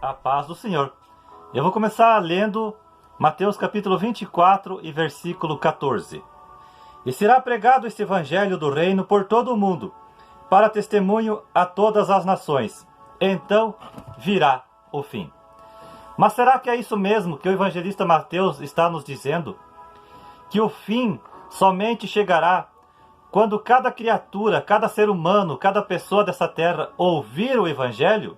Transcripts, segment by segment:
A paz do Senhor. Eu vou começar lendo Mateus capítulo 24 e versículo 14. E será pregado este evangelho do reino por todo o mundo, para testemunho a todas as nações. Então virá o fim. Mas será que é isso mesmo que o evangelista Mateus está nos dizendo? Que o fim somente chegará quando cada criatura, cada ser humano, cada pessoa dessa terra ouvir o evangelho?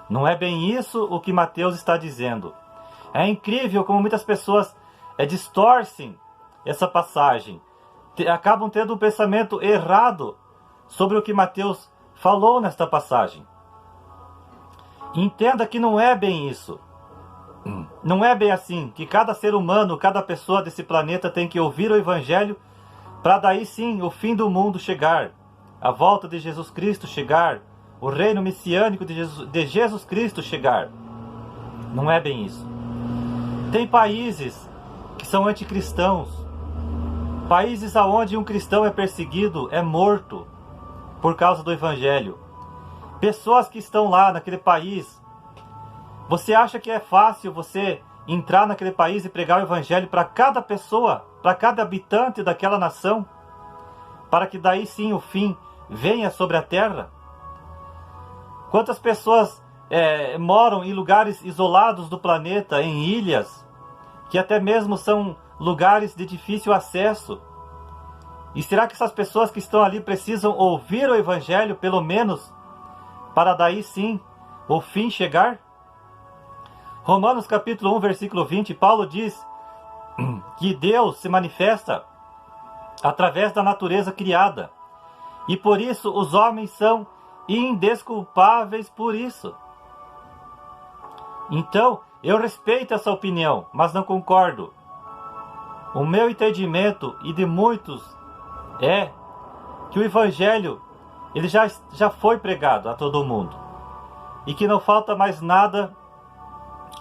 Não é bem isso o que Mateus está dizendo. É incrível como muitas pessoas distorcem essa passagem, acabam tendo um pensamento errado sobre o que Mateus falou nesta passagem. Entenda que não é bem isso. Não é bem assim, que cada ser humano, cada pessoa desse planeta tem que ouvir o evangelho para daí sim o fim do mundo chegar, a volta de Jesus Cristo chegar, o reino messiânico de Jesus Cristo chegar. Não é bem isso. Tem países que são anticristãos, países onde um cristão é perseguido, é morto por causa do evangelho. Pessoas que estão lá naquele país, você acha que é fácil você entrar naquele país e pregar o evangelho para cada pessoa, para cada habitante daquela nação, para que daí sim o fim venha sobre a terra? Quantas pessoas moram em lugares isolados do planeta, em ilhas, que até mesmo são lugares de difícil acesso? E será que essas pessoas que estão ali precisam ouvir o evangelho, pelo menos, para daí sim o fim chegar? Romanos capítulo 1, versículo 20, Paulo diz que Deus se manifesta através da natureza criada. E por isso os homens são indesculpáveis por isso. Então, eu respeito essa opinião, mas não concordo. O meu entendimento e de muitos é que o evangelho ele já foi pregado a todo mundo e que não falta mais nada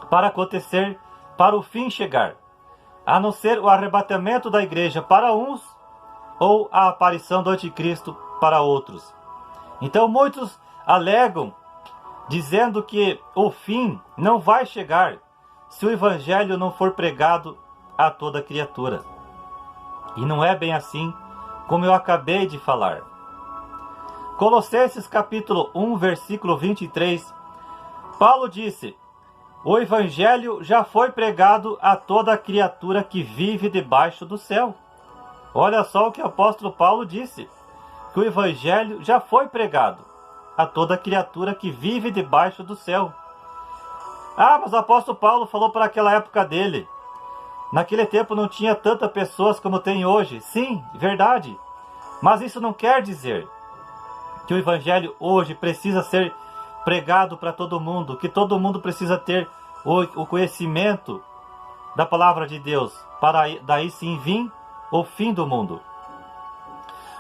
para acontecer, para o fim chegar, a não ser o arrebatamento da igreja para uns ou a aparição do anticristo para outros. Então muitos alegam, dizendo que o fim não vai chegar se o evangelho não for pregado a toda criatura. E não é bem assim como eu acabei de falar. Colossenses capítulo 1, versículo 23, Paulo disse: o evangelho já foi pregado a toda criatura que vive debaixo do céu. Olha só o que o apóstolo Paulo disse, que o evangelho já foi pregado a toda criatura que vive debaixo do céu. Ah, mas o apóstolo Paulo falou para aquela época dele. Naquele tempo não tinha tantas pessoas como tem hoje. Sim, verdade. Mas isso não quer dizer que o evangelho hoje precisa ser pregado para todo mundo, que todo mundo precisa ter o conhecimento da palavra de Deus, para daí sim vir o fim do mundo.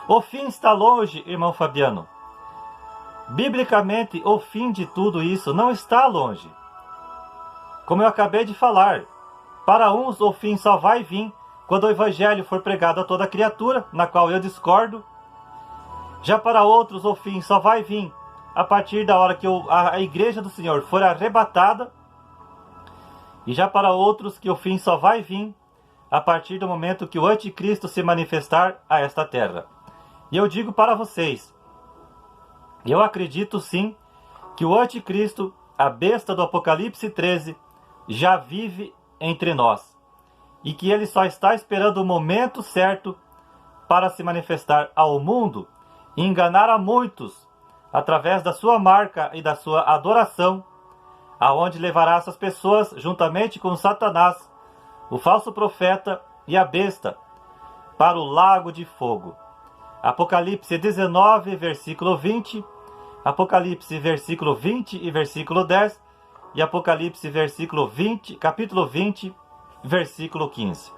O fim está longe, irmão Fabiano. Biblicamente, o fim de tudo isso não está longe. Como eu acabei de falar, para uns o fim só vai vir quando o evangelho for pregado a toda criatura, na qual eu discordo. Já para outros o fim só vai vir a partir da hora que a igreja do Senhor for arrebatada. E já para outros que o fim só vai vir a partir do momento que o anticristo se manifestar a esta terra. E eu digo para vocês, eu acredito sim que o anticristo, a besta do Apocalipse 13, já vive entre nós. E que ele só está esperando o momento certo para se manifestar ao mundo e enganar a muitos através da sua marca e da sua adoração, aonde levará essas pessoas juntamente com Satanás, o falso profeta e a besta, para o lago de fogo. Apocalipse 19, versículo 20, Apocalipse versículo 20 e versículo 10, e Apocalipse versículo 20, capítulo 20, versículo 15.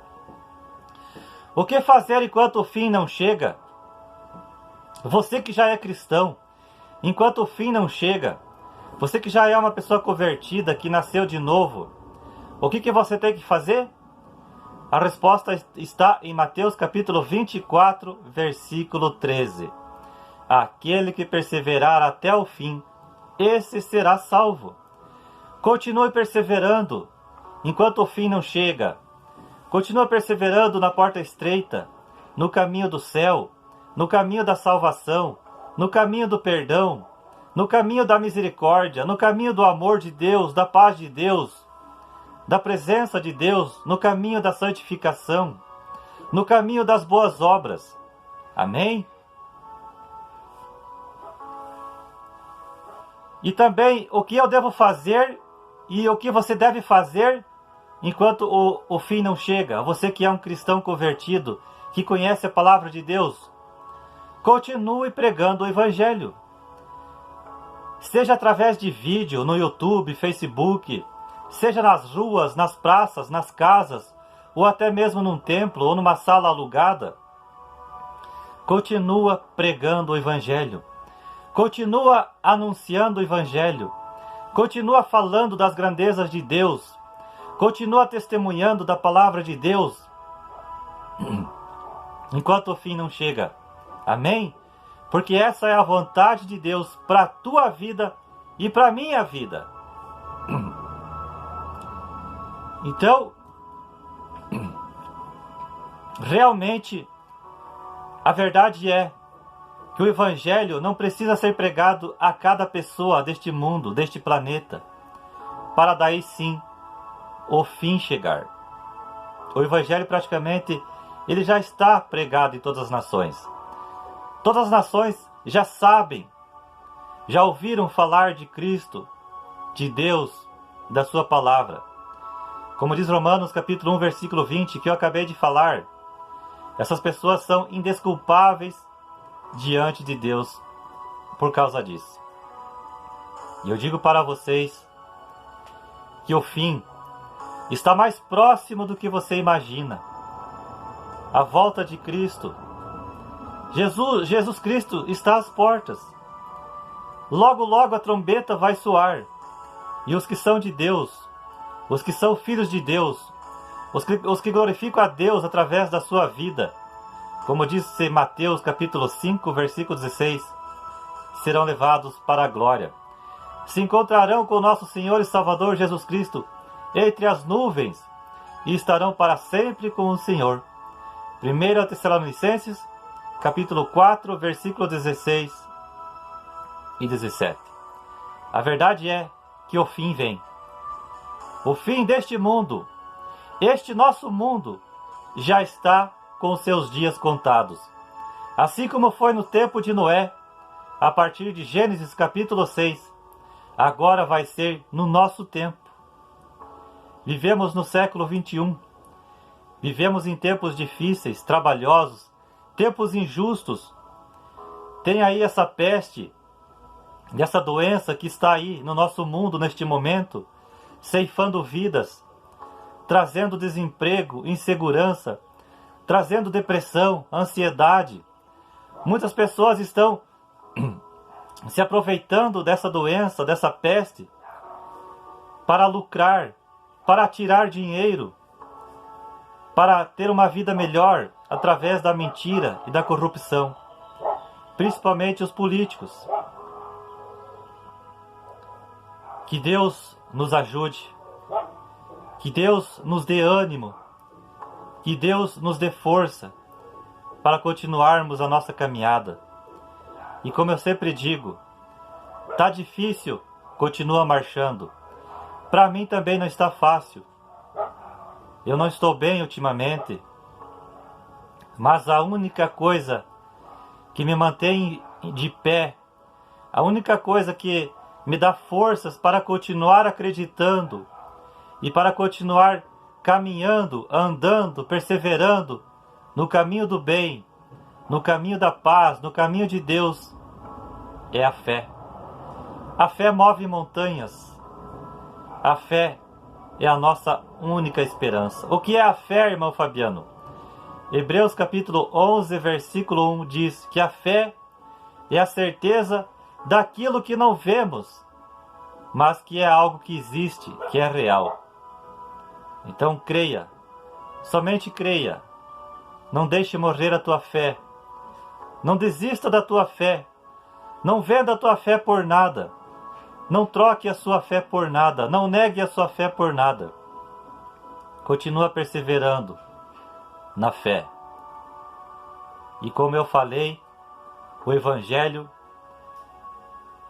O que fazer enquanto o fim não chega? Você que já é cristão, enquanto o fim não chega, você que já é uma pessoa convertida, que nasceu de novo, o que você tem que fazer? A resposta está em Mateus capítulo 24, versículo 13. Aquele que perseverar até o fim, esse será salvo. Continue perseverando enquanto o fim não chega. Continue perseverando na porta estreita, no caminho do céu, no caminho da salvação, no caminho do perdão, no caminho da misericórdia, no caminho do amor de Deus, da paz de Deus, da presença de Deus, no caminho da santificação, no caminho das boas obras. Amém? E também o que eu devo fazer e o que você deve fazer enquanto o fim não chega. Você que é um cristão convertido, que conhece a palavra de Deus, continue pregando o Evangelho. Seja através de vídeo no YouTube, Facebook, seja nas ruas, nas praças, nas casas, ou até mesmo num templo ou numa sala alugada. Continua pregando o Evangelho. Continua anunciando o Evangelho. Continua falando das grandezas de Deus. Continua testemunhando da palavra de Deus. Enquanto o fim não chega. Amém? Porque essa é a vontade de Deus para a tua vida e para a minha vida. Então, realmente, a verdade é que o Evangelho não precisa ser pregado a cada pessoa deste mundo, deste planeta, para daí sim o fim chegar. O Evangelho praticamente ele já está pregado em todas as nações. Todas as nações já sabem, já ouviram falar de Cristo, de Deus, da sua palavra. Como diz Romanos capítulo 1, versículo 20, que eu acabei de falar, essas pessoas são indesculpáveis diante de Deus por causa disso. E eu digo para vocês que o fim está mais próximo do que você imagina. A volta de Cristo. Jesus Cristo está às portas. Logo, logo a trombeta vai soar. E os que são de Deus, os que são filhos de Deus, os que glorificam a Deus através da sua vida, como diz Mateus capítulo 5, versículo 16, serão levados para a glória. Se encontrarão com nosso Senhor e Salvador Jesus Cristo entre as nuvens e estarão para sempre com o Senhor. 1 Tessalonicenses capítulo 4, versículo 16 e 17. A verdade é que o fim vem. O fim deste mundo, este nosso mundo, já está com seus dias contados. Assim como foi no tempo de Noé, a partir de Gênesis capítulo 6, agora vai ser no nosso tempo. Vivemos no século 21. Vivemos em tempos difíceis, trabalhosos, tempos injustos. Tem aí essa peste, essa doença que está aí no nosso mundo neste momento, ceifando vidas, trazendo desemprego, insegurança, trazendo depressão, ansiedade. Muitas pessoas estão se aproveitando dessa doença, dessa peste, para lucrar, para tirar dinheiro, para ter uma vida melhor através da mentira e da corrupção, principalmente os políticos. Que Deus nos ajude, que Deus nos dê ânimo, que Deus nos dê força para continuarmos a nossa caminhada. E como eu sempre digo, tá difícil, continua marchando. Para mim também não está fácil. Eu não estou bem ultimamente, mas a única coisa que me mantém de pé, a única coisa que me dá forças para continuar acreditando e para continuar caminhando, andando, perseverando no caminho do bem, no caminho da paz, no caminho de Deus, é a fé. A fé move montanhas. A fé é a nossa única esperança. O que é a fé, irmão Fabiano? Hebreus capítulo 11, versículo 1 diz que a fé é a certeza daquilo que não vemos, mas que é algo que existe, que é real. Então creia, somente creia. Não deixe morrer a tua fé. Não desista da tua fé. Não venda a tua fé por nada. Não troque a sua fé por nada, não negue a sua fé por nada. Continua perseverando na fé. E como eu falei, o Evangelho,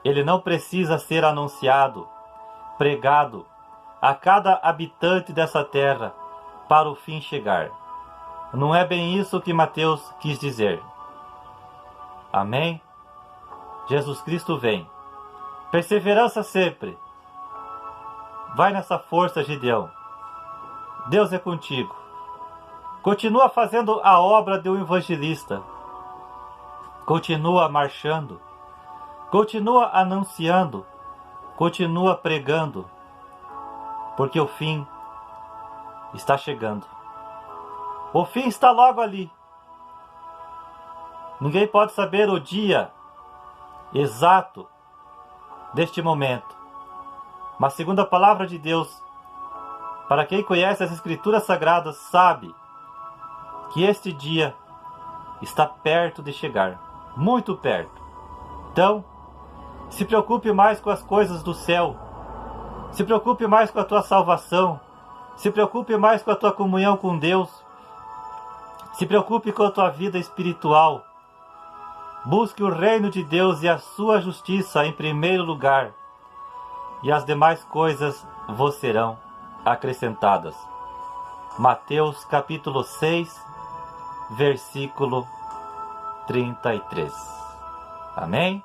ele não precisa ser anunciado, pregado a cada habitante dessa terra para o fim chegar. Não é bem isso que Mateus quis dizer. Amém? Jesus Cristo vem. Perseverança sempre. Vai nessa força, Gideão. Deus é contigo. Continua fazendo a obra de um evangelista. Continua marchando. Continua anunciando. Continua pregando. Porque o fim está chegando. O fim está logo ali. Ninguém pode saber o dia exato deste momento. Mas segundo a palavra de Deus, para quem conhece as Escrituras Sagradas, sabe que este dia está perto de chegar. Muito perto. Então, se preocupe mais com as coisas do céu. Se preocupe mais com a tua salvação. Se preocupe mais com a tua comunhão com Deus. Se preocupe com a tua vida espiritual. Busque o reino de Deus e a sua justiça em primeiro lugar, e as demais coisas vos serão acrescentadas. Mateus capítulo 6, versículo 33. Amém?